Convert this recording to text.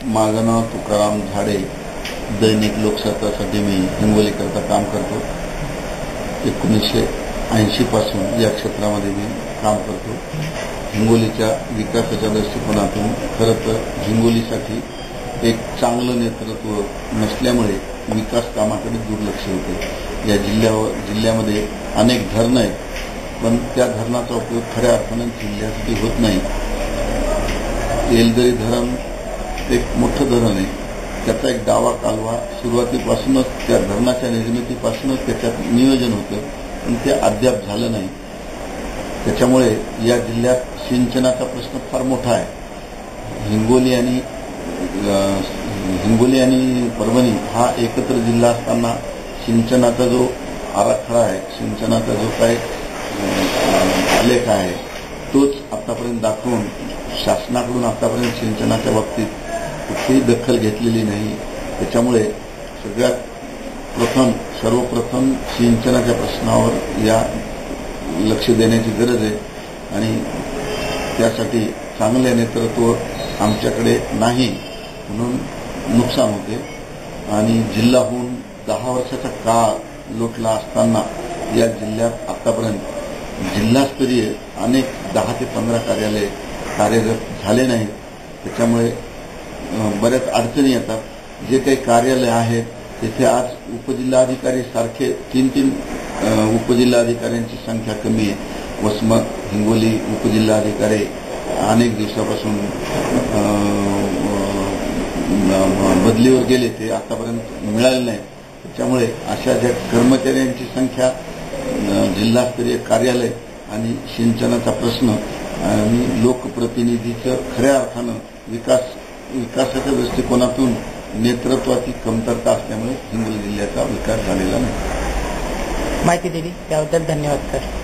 माझं तुकाराम झाडे, दैनिक लोकशास्त्रासाठी मी हिंगोलीकरता काम करतो। 1980 पासून या क्षेत्रामध्ये मी काम करतो। हिंगोलीच्या विकासाच्या दृष्टिकोनातून खरं तर हिंगोलीसाठी एक चांगलं नेतृत्व नसल्यामुळे विकास कामाकडे दुर्लक्ष होते। या जिल्ह्यामध्ये अनेक धरणं आहेत, पण त्या धरणाचा उपयोग खऱ्या अर्थानं जिल्ह्यासाठी होत नाही। येलदरी धरण एक मोठं धरण आहे, त्याचा एक डावा कालवा सुरुवातीपासूनच त्या धरणाच्या निर्मितीपासूनच त्याच्यात नियोजन होतं, पण ते अद्याप झालं नाही। त्याच्यामुळे या जिल्ह्यात सिंचनाचा प्रश्न फार मोठा आहे। हिंगोली आणि परभणी हा एकत्र जिल्हा असताना सिंचनाचा जो आराखडा आहे, सिंचनाचा जो काही आलेख आहे, तोच आतापर्यंत दाखवून शासनाकडून आतापर्यंत सिंचनाच्या बाबतीत कुठलीही दखल घेतलेली नाही। त्याच्यामुळे सर्वप्रथम सिंचनाच्या प्रश्नावर या लक्ष देण्याची गरज आहे आणि त्यासाठी चांगले नेतृत्व आमच्याकडे नाही, म्हणून नुकसान होते। आणि जिल्हा होऊन 10 वर्षाचा काळ लोटला असताना या जिल्ह्यात आतापर्यंत जिल्हास्तरीय अनेक 10 ते 15 कार्यालय कार्यरत झाले नाहीत। त्याच्यामुळे बऱ्याच अडचणी येतात। जे काही कार्यालय आहेत तिथे आज उपजिल्हाधिकारी सारखे 3-3 उपजिल्हाधिकाऱ्यांची संख्या कमी आहे। वसमत, हिंगोली उपजिल्हाधिकारी अनेक दिवसापासून बदलीवर गेले, ते आतापर्यंत मिळाले नाही। त्याच्यामुळे अशा ज्या कर्मचाऱ्यांची संख्या, जिल्हास्तरीय कार्यालय आणि सिंचनाचा प्रश्न आणि लोकप्रतिनिधीचं खऱ्या अर्थानं विकासाच्या दृष्टिकोनातून नेतृत्वाची कमतरता असल्यामुळे हिंगोली जिल्ह्याचा विकास झालेला नाही। माहिती दिली त्याबद्दल धन्यवाद सर।